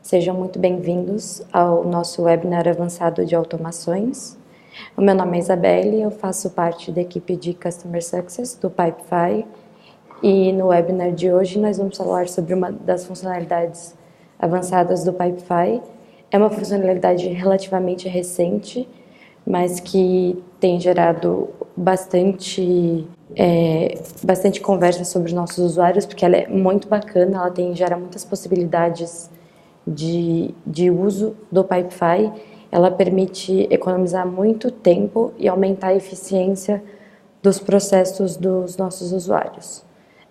Sejam muito bem-vindos ao nosso webinar avançado de automações. O meu nome é Isabelle, eu faço parte da equipe de Customer Success do Pipefy e no webinar de hoje nós vamos falar sobre uma das funcionalidades avançadas do Pipefy. É uma funcionalidade relativamente recente, mas que tem gerado bastante conversa sobre os nossos usuários, porque ela é muito bacana, ela gera muitas possibilidades de uso do Pipefy. Ela permite economizar muito tempo e aumentar a eficiência dos processos dos nossos usuários.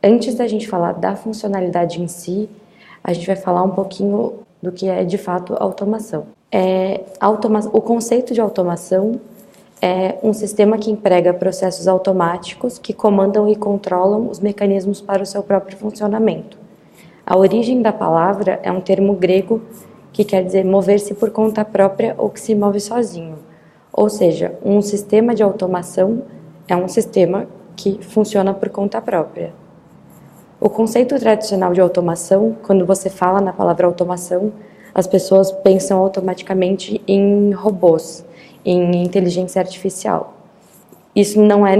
Antes da gente falar da funcionalidade em si, a gente vai falar um pouquinho do que é de fato automação. O conceito de automação é um sistema que emprega processos automáticos que comandam e controlam os mecanismos para o seu próprio funcionamento. A origem da palavra é um termo grego que quer dizer mover-se por conta própria ou que se move sozinho. Ou seja, um sistema de automação é um sistema que funciona por conta própria. O conceito tradicional de automação, quando você fala na palavra automação, as pessoas pensam automaticamente em robôs, em inteligência artificial. Isso não é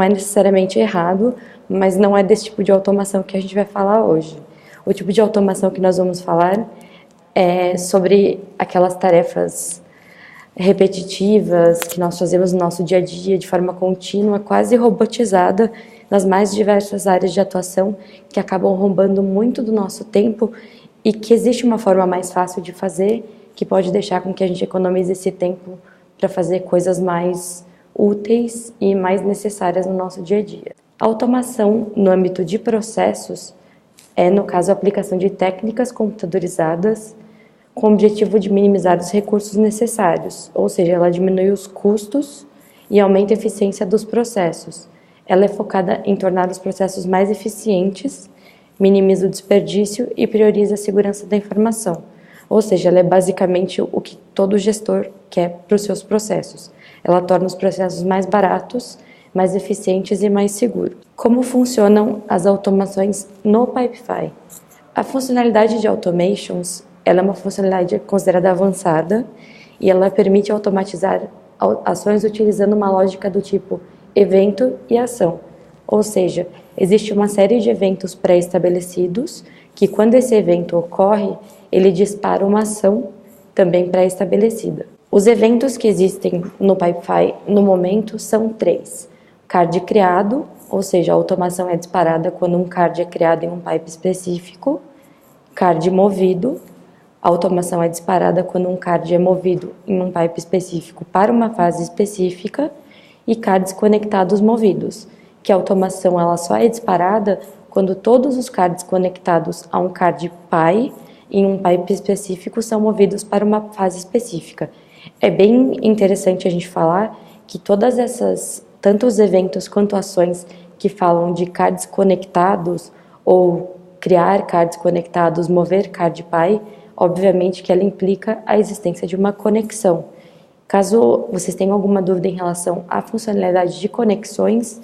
necessariamente errado, mas não é desse tipo de automação que a gente vai falar hoje. O tipo de automação que nós vamos falar é sobre aquelas tarefas repetitivas que nós fazemos no nosso dia a dia de forma contínua, quase robotizada, nas mais diversas áreas de atuação, que acabam roubando muito do nosso tempo e que existe uma forma mais fácil de fazer, que pode deixar com que a gente economize esse tempo para fazer coisas mais úteis e mais necessárias no nosso dia a dia. A automação no âmbito de processos é, no caso, a aplicação de técnicas computadorizadas com o objetivo de minimizar os recursos necessários, ou seja, ela diminui os custos e aumenta a eficiência dos processos. Ela é focada em tornar os processos mais eficientes, minimiza o desperdício e prioriza a segurança da informação. Ou seja, ela é basicamente o que todo gestor quer para os seus processos. Ela torna os processos mais baratos, mais eficientes e mais seguros. Como funcionam as automações no Pipefy? A funcionalidade de automations, ela é uma funcionalidade considerada avançada e ela permite automatizar ações utilizando uma lógica do tipo evento e ação. Ou seja, existe uma série de eventos pré-estabelecidos que, quando esse evento ocorre, ele dispara uma ação também pré-estabelecida. Os eventos que existem no Pipefy no momento são 3. Card criado, ou seja, a automação é disparada quando um card é criado em um pipe específico. Card movido, a automação é disparada quando um card é movido em um pipe específico para uma fase específica. E cards conectados movidos, que a automação ela só é disparada quando todos os cards conectados a um card pi em um pipe específico são movidos para uma fase específica. É bem interessante a gente falar que todas essas, tanto os eventos quanto ações que falam de cards conectados ou criar cards conectados, mover card pi, obviamente que ela implica a existência de uma conexão. Caso vocês tenham alguma dúvida em relação à funcionalidade de conexões,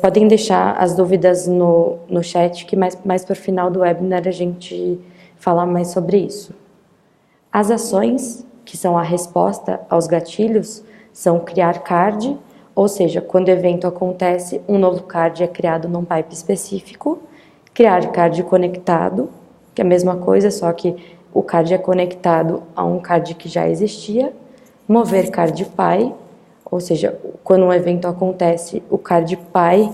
podem deixar as dúvidas no chat, que mais para o final do webinar a gente fala mais sobre isso. As ações, que são a resposta aos gatilhos, são criar card, ou seja, quando o evento acontece, um novo card é criado num pipe específico. Criar card conectado, que é a mesma coisa, só que o card é conectado a um card que já existia. Mover card pi, ou seja, quando um evento acontece, o card pi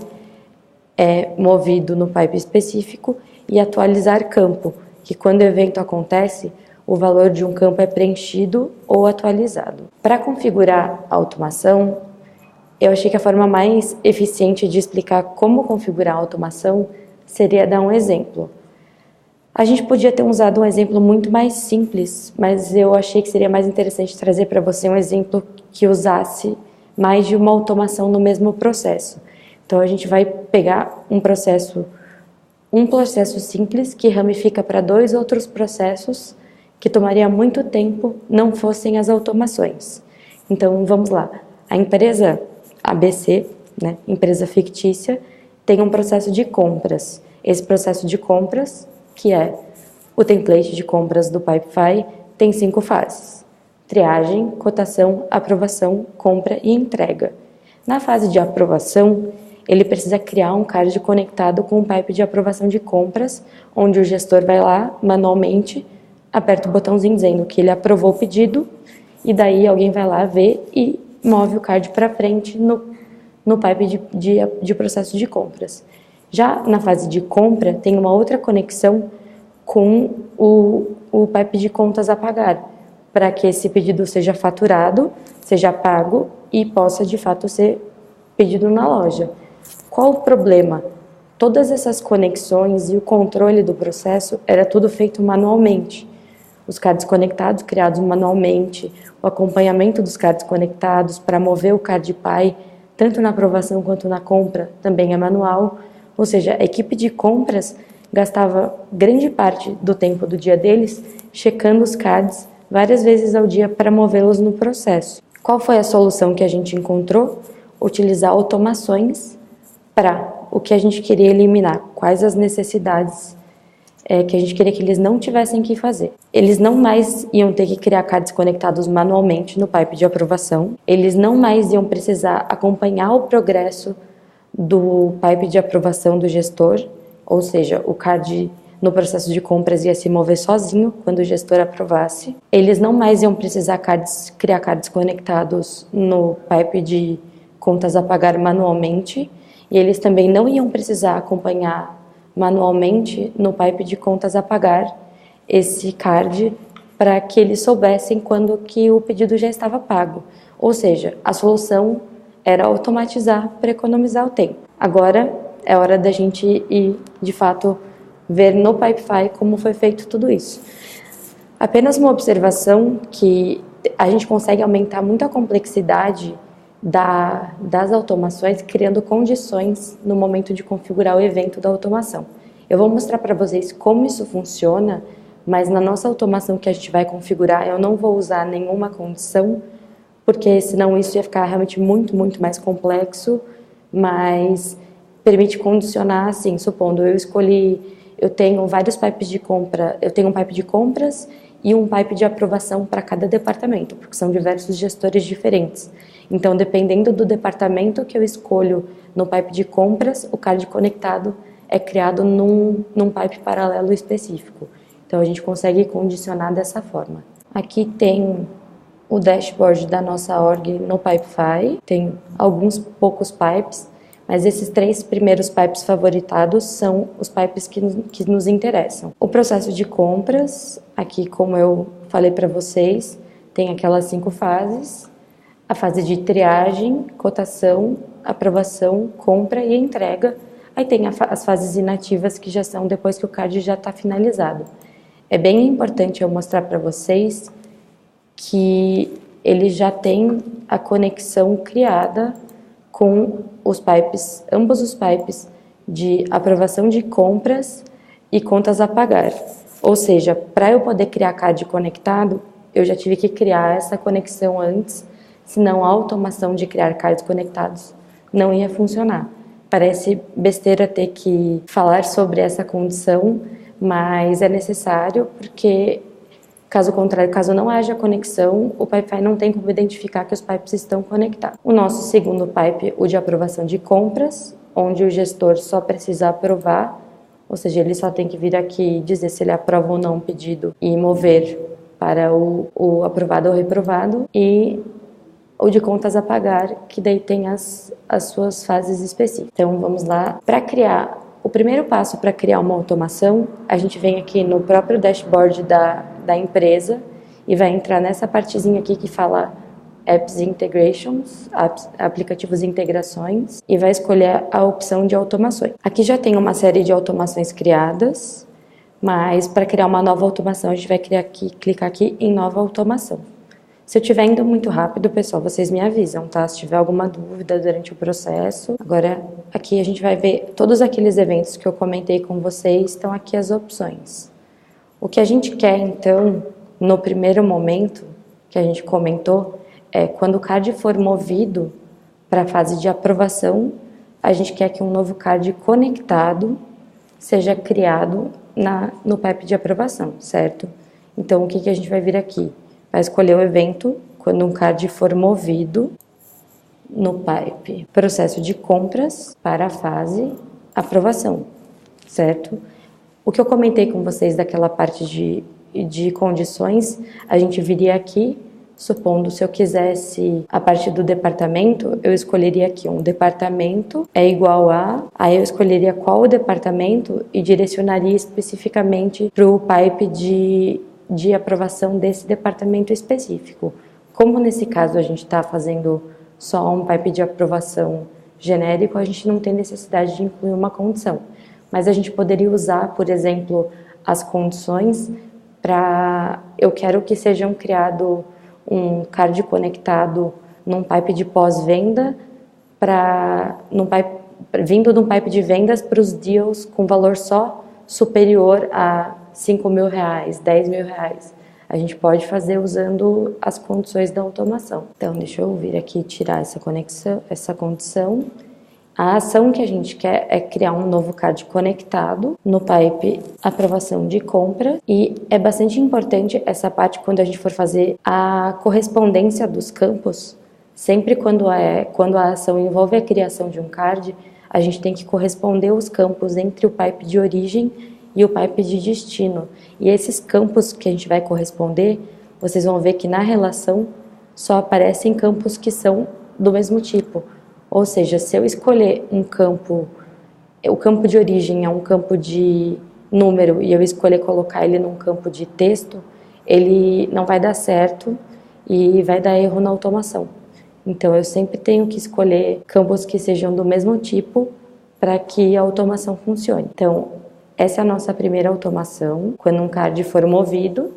é movido no pipe específico. E atualizar campo, que quando o evento acontece, o valor de um campo é preenchido ou atualizado. Para configurar a automação, eu achei que a forma mais eficiente de explicar como configurar a automação seria dar um exemplo. A gente podia ter usado um exemplo muito mais simples, mas eu achei que seria mais interessante trazer para você um exemplo que usasse mais de uma automação no mesmo processo. Então a gente vai pegar um processo simples que ramifica para 2 outros processos que tomaria muito tempo não fossem as automações. Então vamos lá. A empresa ABC, né, empresa fictícia, tem um processo de compras. Esse processo de compras, que é O template de compras do Pipefy tem 5 fases: triagem, cotação, aprovação, compra e entrega. Na fase de aprovação, ele precisa criar um card conectado com o pipe de aprovação de compras, onde o gestor vai lá, manualmente, aperta o botãozinho dizendo que ele aprovou o pedido, e daí alguém vai lá ver e move o card para frente no pipe de processo de compras. Já na fase de compra, tem uma outra conexão com o pipe de contas a pagar, para que esse pedido seja faturado, seja pago e possa de fato ser pedido na loja. Qual o problema? Todas essas conexões e o controle do processo era tudo feito manualmente. Os cards conectados criados manualmente, o acompanhamento dos cards conectados para mover o CardPy, tanto na aprovação quanto na compra, também é manual. Ou seja, a equipe de compras gastava grande parte do tempo do dia deles checando os cards várias vezes ao dia para movê-los no processo. Qual foi a solução que a gente encontrou? Utilizar automações para o que a gente queria eliminar, quais as necessidades que a gente queria que eles não tivessem que fazer. Eles não mais iam ter que criar cards conectados manualmente no pipe de aprovação, eles não mais iam precisar acompanhar o progresso do pipe de aprovação do gestor, ou seja, o card no processo de compras ia se mover sozinho quando o gestor aprovasse. Eles não mais iam precisar criar cards conectados no pipe de contas a pagar manualmente, e eles também não iam precisar acompanhar manualmente no pipe de contas a pagar esse card para que eles soubessem quando que o pedido já estava pago. Ou seja, a solução era automatizar para economizar o tempo. Agora é hora da gente ir, de fato, ver no Pipefy como foi feito tudo isso. Apenas uma observação que a gente consegue aumentar muito a complexidade das automações, criando condições no momento de configurar o evento da automação. Eu vou mostrar para vocês como isso funciona, mas na nossa automação que a gente vai configurar, eu não vou usar nenhuma condição, porque senão isso ia ficar realmente muito, muito mais complexo, mas permite condicionar, assim, supondo eu tenho vários pipes de compra, eu tenho um pipe de compras e um pipe de aprovação para cada departamento, porque são diversos gestores diferentes. Então, dependendo do departamento que eu escolho no pipe de compras, o card conectado é criado num pipe paralelo específico. Então, a gente consegue condicionar dessa forma. Aqui tem o dashboard da nossa org no Pipefy, tem alguns poucos pipes, mas esses 3 primeiros pipes favoritados são os pipes que nos interessam. O processo de compras, aqui como eu falei para vocês, tem aquelas 5 fases: a fase de triagem, cotação, aprovação, compra e entrega. Aí tem as fases inativas, que já são depois que o card já está finalizado. É bem importante eu mostrar para vocês que ele já tem a conexão criada com os pipes, ambos os pipes de aprovação de compras e contas a pagar. Ou seja, para eu poder criar card conectado, eu já tive que criar essa conexão antes, senão a automação de criar cards conectados não ia funcionar. Parece besteira ter que falar sobre essa condição, mas é necessário porque, caso contrário, caso não haja conexão, o Pipefy não tem como identificar que os pipes estão conectados. O nosso segundo pipe, o de aprovação de compras, onde o gestor só precisa aprovar, ou seja, ele só tem que vir aqui e dizer se ele aprova ou não o pedido e mover para o aprovado ou reprovado, e o de contas a pagar, que daí tem as suas fases específicas. Então, vamos lá. Para criar, o primeiro passo para criar uma automação, a gente vem aqui no próprio dashboard da empresa e vai entrar nessa partezinha aqui que fala Apps Integrations, aplicativos e integrações, e vai escolher a opção de automações. Aqui já tem uma série de automações criadas, mas para criar uma nova automação, a gente vai clicar aqui em nova automação. Se eu estiver indo muito rápido, pessoal, vocês me avisam, tá? Se tiver alguma dúvida durante o processo. Agora, aqui a gente vai ver todos aqueles eventos que eu comentei com vocês, estão aqui as opções. O que a gente quer, então, no primeiro momento que a gente comentou, é quando o card for movido para a fase de aprovação, a gente quer que um novo card conectado seja criado no pipe de aprovação, certo? Então, o que a gente vai vir aqui? Vai escolher o evento quando um card for movido no pipe processo de compras para a fase aprovação, certo? O que eu comentei com vocês daquela parte de condições, a gente viria aqui, supondo se eu quisesse a parte do departamento, eu escolheria aqui um departamento é igual a, aí eu escolheria qual o departamento e direcionaria especificamente para o pipe de aprovação desse departamento específico. Como nesse caso a gente está fazendo só um pipe de aprovação genérico, a gente não tem necessidade de incluir uma condição. Mas a gente poderia usar, por exemplo, as condições para eu quero que sejam criado um card conectado num pipe de pós-venda vindo de um pipe de vendas para os deals com valor só superior a R$5.000, R$10.000. A gente pode fazer usando as condições da automação. Então, deixa eu vir aqui e tirar essa condição. A ação que a gente quer é criar um novo card conectado no pipe aprovação de compra, e é bastante importante essa parte quando a gente for fazer a correspondência dos campos. Sempre quando a ação envolve a criação de um card, a gente tem que corresponder os campos entre o pipe de origem e o pipe de destino. E esses campos que a gente vai corresponder, vocês vão ver que na relação só aparecem campos que são do mesmo tipo. Ou seja, se eu escolher um campo, o campo de origem é um campo de número e eu escolher colocar ele num campo de texto, ele não vai dar certo e vai dar erro na automação. Então, eu sempre tenho que escolher campos que sejam do mesmo tipo para que a automação funcione. Então, essa é a nossa primeira automação, quando um card for movido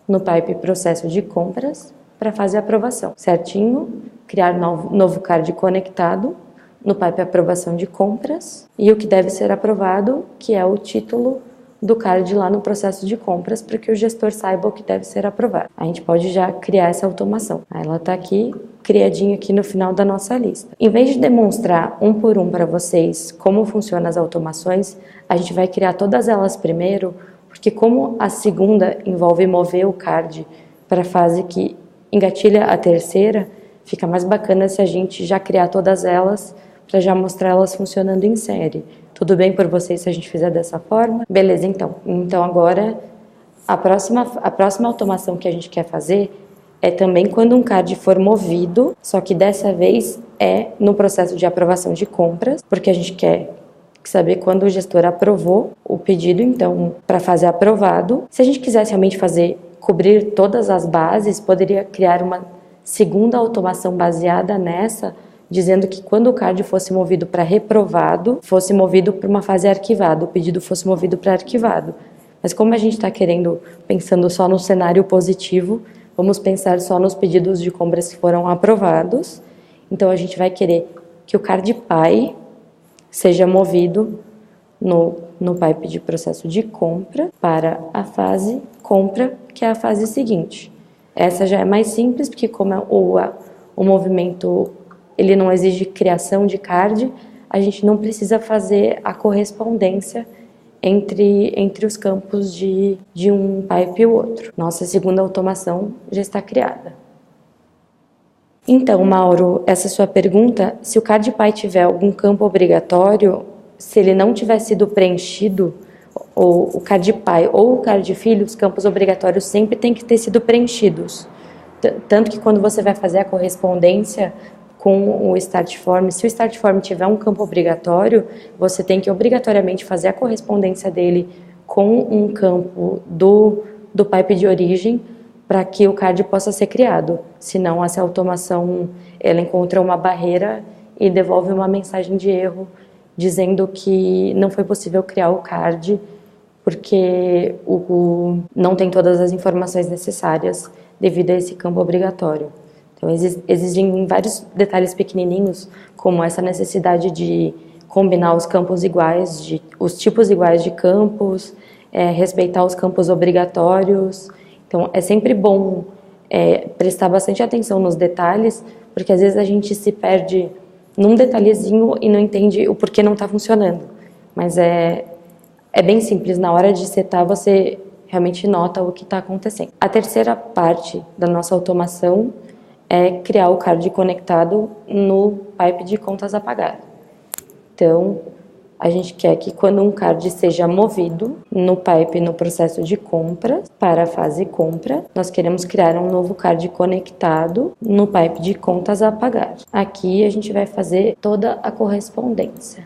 no pipe processo de compras para fazer aprovação. Certinho, criar novo card conectado no pipe aprovação de compras e o que deve ser aprovado, que é o título do card lá no processo de compras, para que o gestor saiba o que deve ser aprovado. A gente pode já criar essa automação. Ela está aqui, criadinha aqui no final da nossa lista. Em vez de demonstrar um por um para vocês como funcionam as automações, a gente vai criar todas elas primeiro, porque como a segunda envolve mover o card para a fase que engatilha a terceira, fica mais bacana se a gente já criar todas elas para já mostrar elas funcionando em série. Tudo bem por vocês se a gente fizer dessa forma? Beleza, então. Então agora a próxima automação que a gente quer fazer é também quando um card for movido, só que dessa vez é no processo de aprovação de compras, porque a gente quer saber quando o gestor aprovou o pedido, então para fazer aprovado. Se a gente quisesse realmente cobrir todas as bases, poderia criar uma segunda automação baseada nessa, dizendo que quando o card fosse movido para reprovado, fosse movido para uma fase arquivada, o pedido fosse movido para arquivado. Mas como a gente está pensando só no cenário positivo, vamos pensar só nos pedidos de compras que foram aprovados. Então a gente vai querer que o card pai seja movido no pipe de processo de compra para a fase compra, que é a fase seguinte. Essa já é mais simples, porque como o movimento ele não exige criação de card, a gente não precisa fazer a correspondência entre os campos de um pipe e o outro. Nossa segunda automação já está criada. Então, Mauro, essa sua pergunta, se o card pai tiver algum campo obrigatório, se ele não tiver sido preenchido, ou o card pai ou o card filho, os campos obrigatórios sempre têm que ter sido preenchidos. Tanto que quando você vai fazer a correspondência com o start form, se o start form tiver um campo obrigatório, você tem que obrigatoriamente fazer a correspondência dele com um campo do pipe de origem para que o card possa ser criado. Senão, essa automação ela encontra uma barreira e devolve uma mensagem de erro dizendo que não foi possível criar o card porque não tem todas as informações necessárias devido a esse campo obrigatório. Então, existem vários detalhes pequenininhos, como essa necessidade de combinar os campos iguais, os tipos iguais de campos, respeitar os campos obrigatórios. Então, é sempre bom prestar bastante atenção nos detalhes, porque às vezes a gente se perde num detalhezinho e não entende o porquê não está funcionando. Mas é bem simples, na hora de setar você realmente nota o que está acontecendo. A terceira parte da nossa automação é criar o card conectado no pipe de contas a pagar. Então, a gente quer que quando um card seja movido no pipe no processo de compra, para a fase compra, nós queremos criar um novo card conectado no pipe de contas a pagar. Aqui a gente vai fazer toda a correspondência.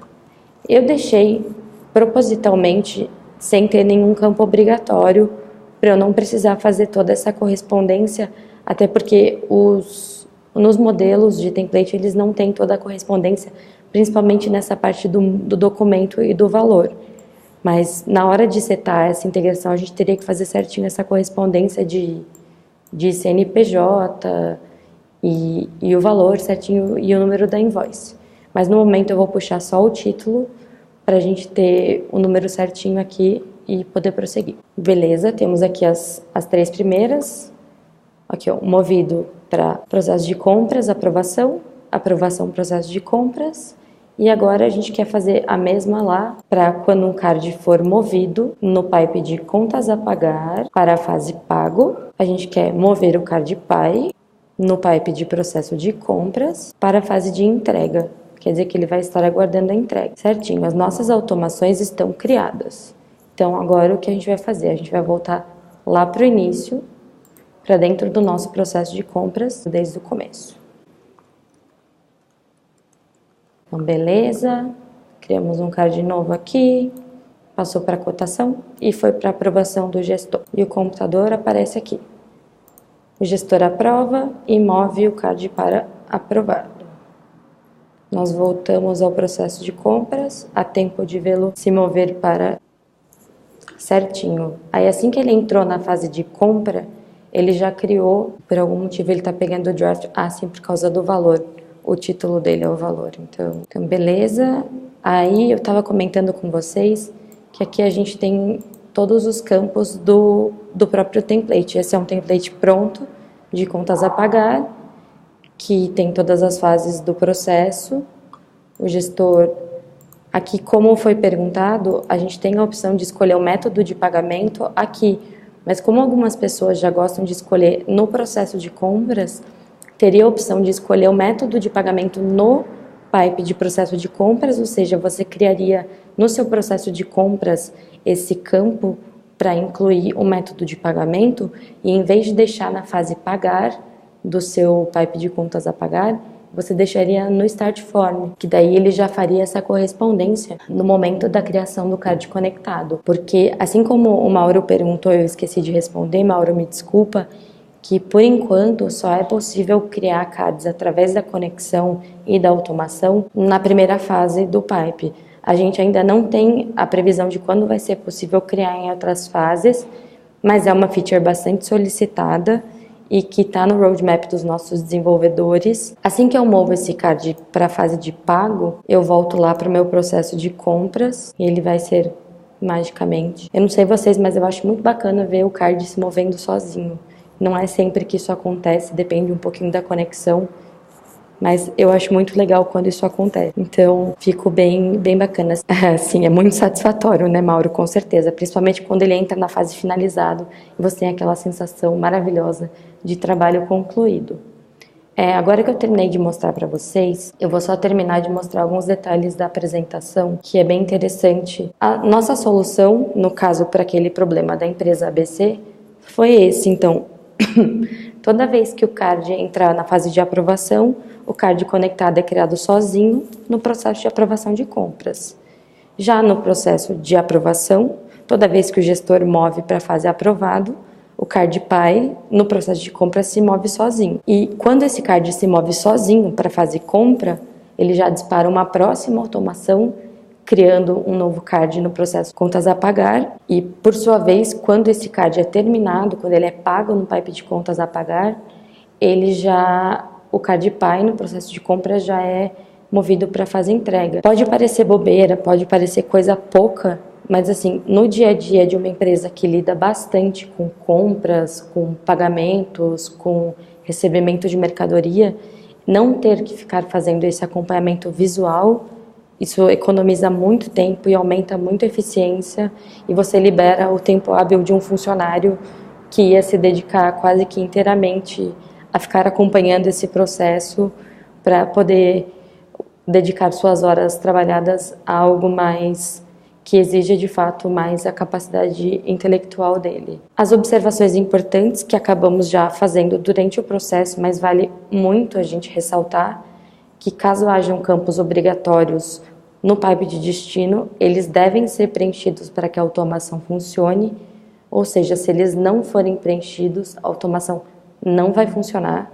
Eu deixei propositalmente sem ter nenhum campo obrigatório para eu não precisar fazer toda essa correspondência, até porque nos modelos de template eles não têm toda a correspondência, principalmente nessa parte do documento e do valor. Mas na hora de setar essa integração, a gente teria que fazer certinho essa correspondência de CNPJ e o valor certinho e o número da invoice. Mas no momento eu vou puxar só o título para a gente ter o número certinho aqui e poder prosseguir. Beleza, temos aqui as três primeiras. Aqui, ó, movido para processo de compras, aprovação, processo de compras. E agora a gente quer fazer a mesma lá para quando um card for movido no pipe de contas a pagar para a fase pago. A gente quer mover o card PAI no pipe de processo de compras para a fase de entrega. Quer dizer que ele vai estar aguardando a entrega. Certinho, as nossas automações estão criadas. Então agora o que a gente vai fazer? A gente vai voltar lá para o início, para dentro do nosso processo de compras desde o começo. Então, beleza, criamos um card novo aqui, passou para a cotação e foi para a aprovação do gestor. E o computador aparece aqui. O gestor aprova e move o card para aprovado. Nós voltamos ao processo de compras, há tempo de vê-lo se mover para certinho. Aí assim que ele entrou na fase de compra, ele já criou, por algum motivo ele está pegando o draft, sim, por causa do valor. O título dele é o valor. Então beleza. Aí eu estava comentando com vocês que aqui a gente tem todos os campos do próprio template. Esse é um template pronto de contas a pagar, que tem todas as fases do processo. O gestor, aqui como foi perguntado, a gente tem a opção de escolher o método de pagamento aqui. Mas como algumas pessoas já gostam de escolher no processo de compras, teria a opção de escolher o método de pagamento no pipe de processo de compras, ou seja, você criaria no seu processo de compras esse campo para incluir o método de pagamento e em vez de deixar na fase pagar do seu pipe de contas a pagar, você deixaria no Start Form, que daí ele já faria essa correspondência no momento da criação do card conectado. Porque assim como o Mauro perguntou, eu esqueci de responder, Mauro, me desculpa, que por enquanto só é possível criar cards através da conexão e da automação na primeira fase do pipe. A gente ainda não tem a previsão de quando vai ser possível criar em outras fases, mas é uma feature bastante solicitada e que está no roadmap dos nossos desenvolvedores. Assim que eu movo esse card para a fase de pago, eu volto lá para o meu processo de compras e ele vai ser magicamente. Eu não sei vocês, mas eu acho muito bacana ver o card se movendo sozinho. Não é sempre que isso acontece, depende um pouquinho da conexão, mas eu acho muito legal quando isso acontece. Então, fico bem bacana. Sim, é muito satisfatório, né, Mauro? Com certeza. Principalmente quando ele entra na fase finalizado e você tem aquela sensação maravilhosa de trabalho concluído. Agora que eu terminei de mostrar para vocês, eu vou só terminar de mostrar alguns detalhes da apresentação, que é bem interessante. A nossa solução, no caso, para aquele problema da empresa ABC, foi esse. Então, toda vez que o card entrar na fase de aprovação, o card conectado é criado sozinho no processo de aprovação de compras. Já no processo de aprovação, toda vez que o gestor move para a fase aprovado, o card PAI, no processo de compra, se move sozinho. E quando esse card se move sozinho para a fase compra, ele já dispara uma próxima automação, criando um novo card no processo contas a pagar. E, por sua vez, quando esse card é terminado, quando ele é pago no pipe de contas a pagar, o card PAI no processo de compra já é movido para a fase entrega. Pode parecer bobeira, pode parecer coisa pouca, mas assim, no dia a dia de uma empresa que lida bastante com compras, com pagamentos, com recebimento de mercadoria, não ter que ficar fazendo esse acompanhamento visual Isso economiza muito tempo e aumenta muito a eficiência, e você libera o tempo hábil de um funcionário que ia se dedicar quase que inteiramente a ficar acompanhando esse processo para poder dedicar suas horas trabalhadas a algo mais que exija de fato mais a capacidade intelectual dele. As observações importantes que acabamos já fazendo durante o processo, mas vale muito a gente ressaltar que caso hajam campos obrigatórios no pipe de destino, eles devem ser preenchidos para que a automação funcione, ou seja, se eles não forem preenchidos, a automação não vai funcionar,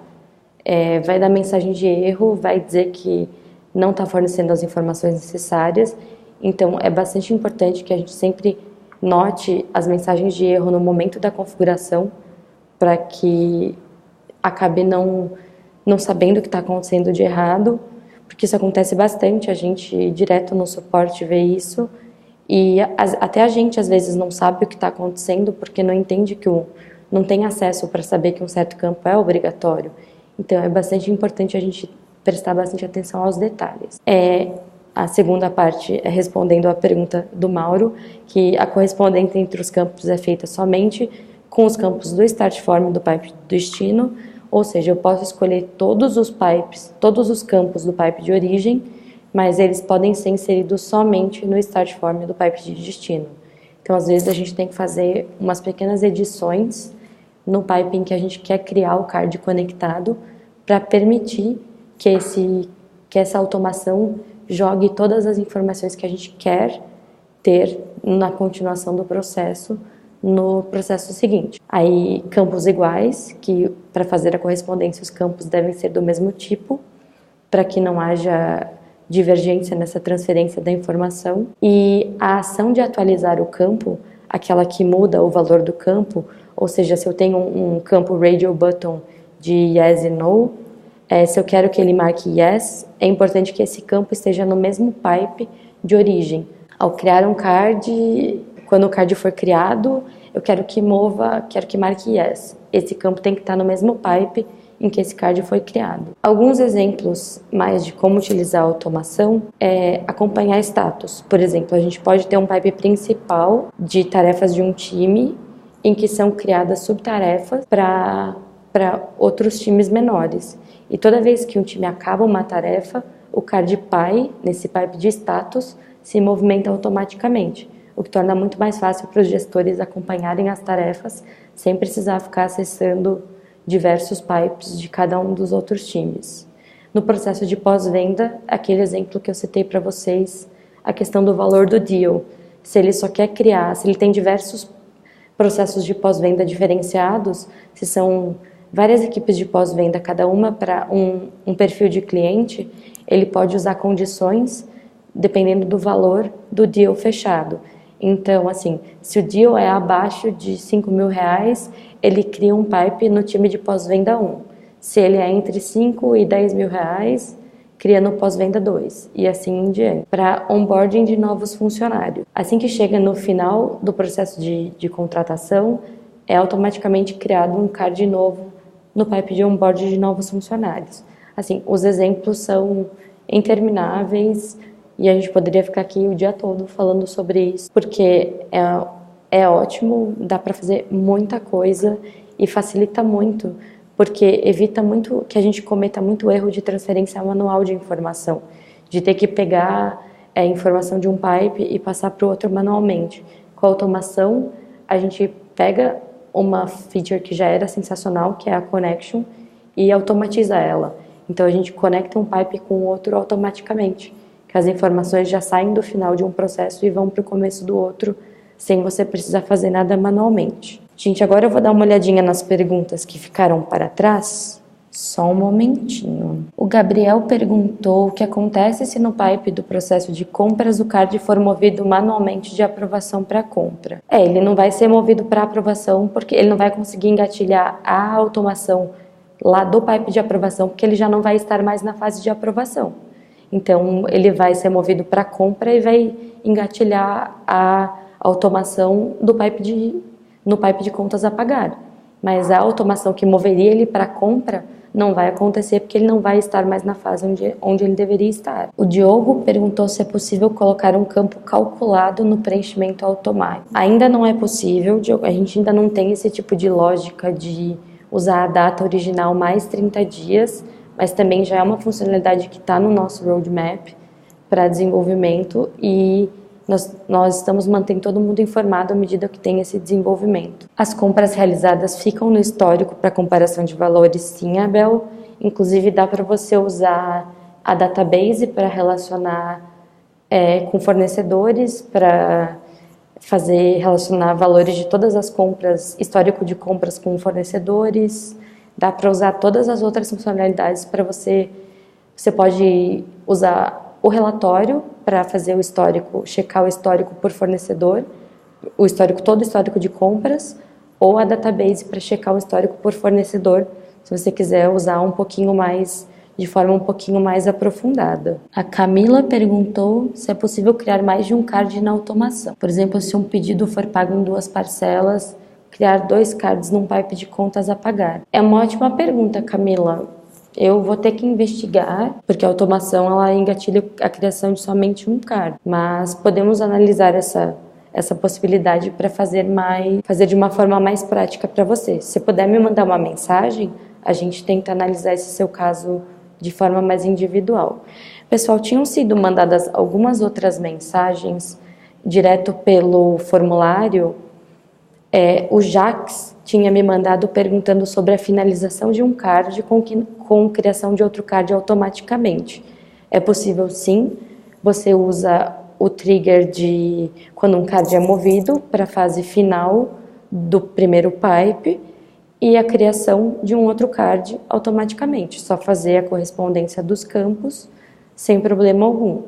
vai dar mensagem de erro, vai dizer que não está fornecendo as informações necessárias. Então, é bastante importante que a gente sempre note as mensagens de erro no momento da configuração, para que acabe não sabendo o que está acontecendo de errado, porque isso acontece bastante, a gente direto no suporte vê isso, e até a gente às vezes não sabe o que está acontecendo, porque não entende que não tem acesso para saber que um certo campo é obrigatório. Então, é bastante importante a gente prestar bastante atenção aos detalhes. A segunda parte é respondendo à pergunta do Mauro, que a correspondência entre os campos é feita somente com os campos do start form do pipe do destino, ou seja, eu posso escolher todos os pipes, todos os campos do pipe de origem, mas eles podem ser inseridos somente no start form do pipe de destino. Então, às vezes, a gente tem que fazer umas pequenas edições no pipe em que a gente quer criar o card conectado para permitir que essa automação jogue todas as informações que a gente quer ter na continuação do processo, no processo seguinte. Aí, campos iguais, que para fazer a correspondência os campos devem ser do mesmo tipo, para que não haja divergência nessa transferência da informação. E a ação de atualizar o campo, aquela que muda o valor do campo, ou seja, se eu tenho um campo radio button de yes e no, se eu quero que ele marque yes, é importante que esse campo esteja no mesmo pipe de origem. Ao criar um card, quando o card for criado, eu quero que marque yes. Esse campo tem que estar no mesmo pipe em que esse card foi criado. Alguns exemplos mais de como utilizar a automação é acompanhar status. Por exemplo, a gente pode ter um pipe principal de tarefas de um time em que são criadas subtarefas para outros times menores. E toda vez que um time acaba uma tarefa, o card PI, nesse pipe de status, se movimenta automaticamente, o que torna muito mais fácil para os gestores acompanharem as tarefas sem precisar ficar acessando diversos pipes de cada um dos outros times. No processo de pós-venda, aquele exemplo que eu citei para vocês, a questão do valor do deal. Se ele só quer criar, se ele tem diversos processos de pós-venda diferenciados, se são várias equipes de pós-venda, cada uma para um perfil de cliente, ele pode usar condições dependendo do valor do deal fechado. Então, assim, se o deal é abaixo de R$5.000, ele cria um pipe no time de pós-venda 1. Se ele é entre R$5.000 e R$10.000, cria no pós-venda 2, e assim em diante, para onboarding de novos funcionários. Assim que chega no final do processo de contratação, é automaticamente criado um card novo no pipe de onboarding de novos funcionários. Assim, os exemplos são intermináveis e a gente poderia ficar aqui o dia todo falando sobre isso, porque é ótimo, dá para fazer muita coisa e facilita muito, porque evita muito que a gente cometa muito erro de transferência manual de informação, de ter que pegar a informação de um pipe e passar para o outro manualmente. Com a automação, a gente pega uma feature que já era sensacional, que é a connection, e automatiza ela. Então, a gente conecta um pipe com o outro automaticamente, que as informações já saem do final de um processo e vão para o começo do outro, sem você precisar fazer nada manualmente. Gente, agora eu vou dar uma olhadinha nas perguntas que ficaram para trás. Só um momentinho. O Gabriel perguntou o que acontece se no pipe do processo de compras o card for movido manualmente de aprovação para compra. Ele não vai ser movido para aprovação porque ele não vai conseguir engatilhar a automação lá do pipe de aprovação, porque ele já não vai estar mais na fase de aprovação. Então, ele vai ser movido para compra e vai engatilhar a automação no pipe de contas a pagar. Mas a automação que moveria ele para compra não vai acontecer porque ele não vai estar mais na fase onde ele deveria estar. O Diogo perguntou se é possível colocar um campo calculado no preenchimento automático. Ainda não é possível, Diogo, a gente ainda não tem esse tipo de lógica de usar a data original mais 30 dias, mas também já é uma funcionalidade que está no nosso roadmap para desenvolvimento e nós estamos mantendo todo mundo informado à medida que tem esse desenvolvimento. As compras realizadas ficam no histórico para comparação de valores, sim, Abel. Inclusive, dá para você usar a database para relacionar com fornecedores, para relacionar valores de todas as compras, histórico de compras com fornecedores. Dá para usar todas as outras funcionalidades para você. Você pode usar o relatório para fazer o histórico, checar o histórico por fornecedor, todo o histórico de compras, ou a database para checar o histórico por fornecedor, se você quiser usar de forma um pouquinho mais aprofundada. A Camila perguntou se é possível criar mais de um card na automação. Por exemplo, se um pedido for pago em 2 parcelas, criar 2 cards num pipe de contas a pagar. É uma ótima pergunta, Camila. Eu vou ter que investigar, porque a automação ela engatilha a criação de somente um card, mas podemos analisar essa possibilidade para fazer de uma forma mais prática para você. Se puder me mandar uma mensagem, a gente tenta analisar esse seu caso de forma mais individual. Pessoal, tinham sido mandadas algumas outras mensagens direto pelo formulário. O Jax tinha me mandado perguntando sobre a finalização de um card com criação de outro card automaticamente. É possível, sim. Você usa o trigger de quando um card é movido para a fase final do primeiro pipe e a criação de um outro card automaticamente. Só fazer a correspondência dos campos sem problema algum.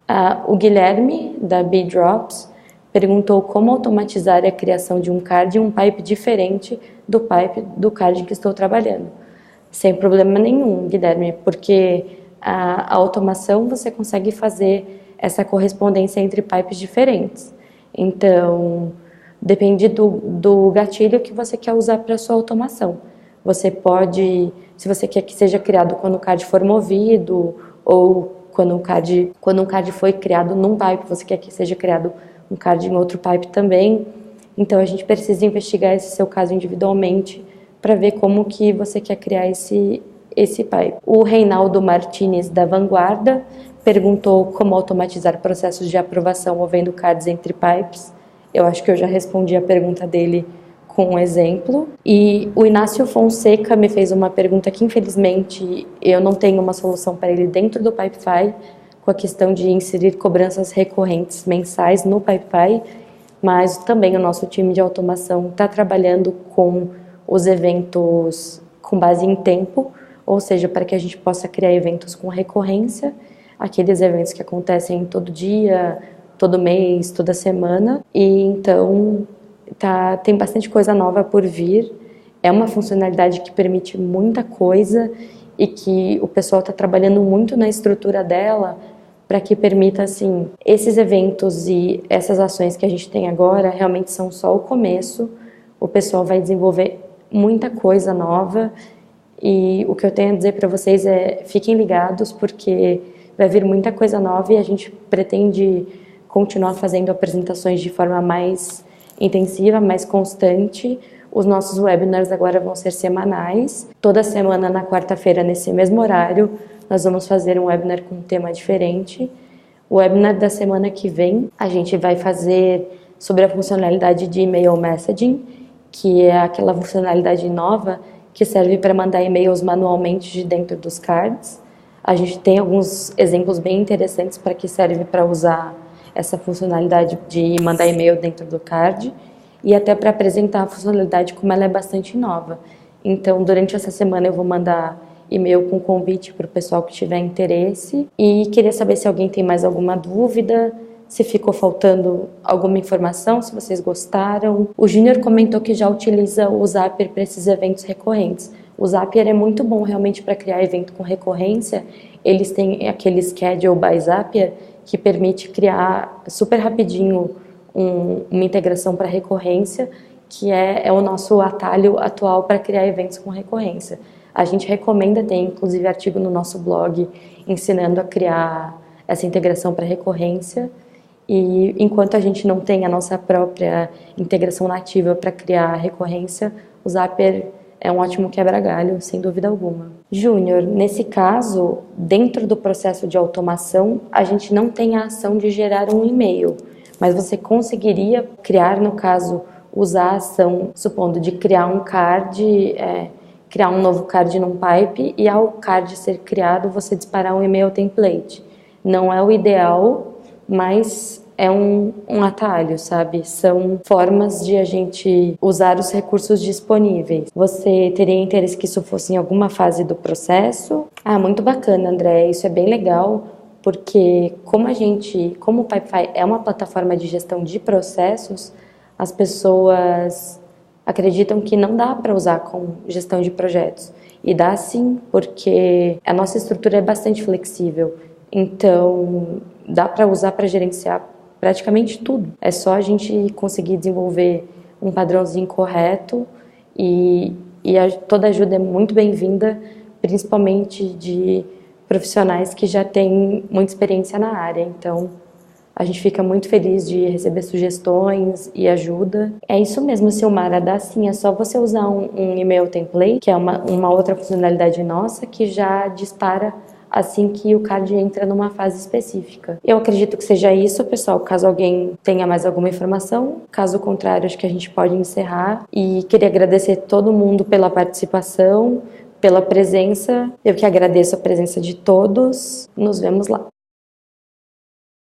O Guilherme, da B-Drops, perguntou como automatizar a criação de um card em um pipe diferente do pipe do card que estou trabalhando. Sem problema nenhum, Guilherme, porque a automação você consegue fazer essa correspondência entre pipes diferentes. Então, depende do gatilho que você quer usar para a sua automação. Você pode, se você quer que seja criado quando o card for movido, ou quando um card foi criado num pipe, você quer que seja criado um card em outro pipe também. Então, a gente precisa investigar esse seu caso individualmente para ver como que você quer criar esse pipe. O Reinaldo Martinez, da Vanguarda, perguntou como automatizar processos de aprovação movendo cards entre pipes. Eu acho que eu já respondi a pergunta dele com um exemplo. E o Inácio Fonseca me fez uma pergunta que, infelizmente, eu não tenho uma solução para ele dentro do Pipefy, com a questão de inserir cobranças recorrentes mensais no Pipefy, mas também o nosso time de automação está trabalhando com os eventos com base em tempo, ou seja, para que a gente possa criar eventos com recorrência, aqueles eventos que acontecem todo dia, todo mês, toda semana. E então tem bastante coisa nova por vir. É uma funcionalidade que permite muita coisa e que o pessoal está trabalhando muito na estrutura dela para que permita, assim, esses eventos e essas ações que a gente tem agora realmente são só o começo. O pessoal vai desenvolver muita coisa nova e o que eu tenho a dizer para vocês é fiquem ligados, porque vai vir muita coisa nova e a gente pretende continuar fazendo apresentações de forma mais intensiva, mais constante. Os nossos webinars agora vão ser semanais. Toda semana, na quarta-feira, nesse mesmo horário, nós vamos fazer um webinar com um tema diferente. O webinar da semana que vem, a gente vai fazer sobre a funcionalidade de email messaging, que é aquela funcionalidade nova que serve para mandar e-mails manualmente de dentro dos cards. A gente tem alguns exemplos bem interessantes para que serve para usar essa funcionalidade de mandar e-mail dentro do card e até para apresentar a funcionalidade como ela é bastante nova. Então, durante essa semana eu vou mandar e-mail com convite para o pessoal que tiver interesse e queria saber se alguém tem mais alguma dúvida, se ficou faltando alguma informação, se vocês gostaram. O Júnior comentou que já utiliza o Zapier para esses eventos recorrentes. O Zapier é muito bom realmente para criar evento com recorrência. Eles têm aquele Schedule by Zapier que permite criar super rapidinho uma integração para recorrência, que é o nosso atalho atual para criar eventos com recorrência. A gente recomenda, tem inclusive artigo no nosso blog ensinando a criar essa integração para recorrência. E enquanto a gente não tem a nossa própria integração nativa para criar recorrência, o Zapier é um ótimo quebra-galho, sem dúvida alguma. Júnior, nesse caso, dentro do processo de automação, a gente não tem a ação de gerar um e-mail, mas você conseguiria criar, no caso, usar a ação, supondo, de criar um card, criar um novo card num pipe e ao card ser criado, você disparar um e-mail template. Não é o ideal, mas é um atalho, sabe? São formas de a gente usar os recursos disponíveis. Você teria interesse que isso fosse em alguma fase do processo? Ah, muito bacana, André. Isso é bem legal, porque como o Pipefy é uma plataforma de gestão de processos, as pessoas acreditam que não dá para usar com gestão de projetos. E dá sim, porque a nossa estrutura é bastante flexível. Então, dá para usar para gerenciar praticamente tudo. É só a gente conseguir desenvolver um padrãozinho correto e toda ajuda é muito bem-vinda, principalmente de profissionais que já têm muita experiência na área. Então, a gente fica muito feliz de receber sugestões e ajuda. É isso mesmo, Silmara, dá sim, é só você usar um e-mail template, que é uma outra funcionalidade nossa, que já dispara assim que o card entra numa fase específica. Eu acredito que seja isso, pessoal, caso alguém tenha mais alguma informação. Caso contrário, acho que a gente pode encerrar. E queria agradecer todo mundo pela participação, pela presença. Eu que agradeço a presença de todos. Nos vemos lá.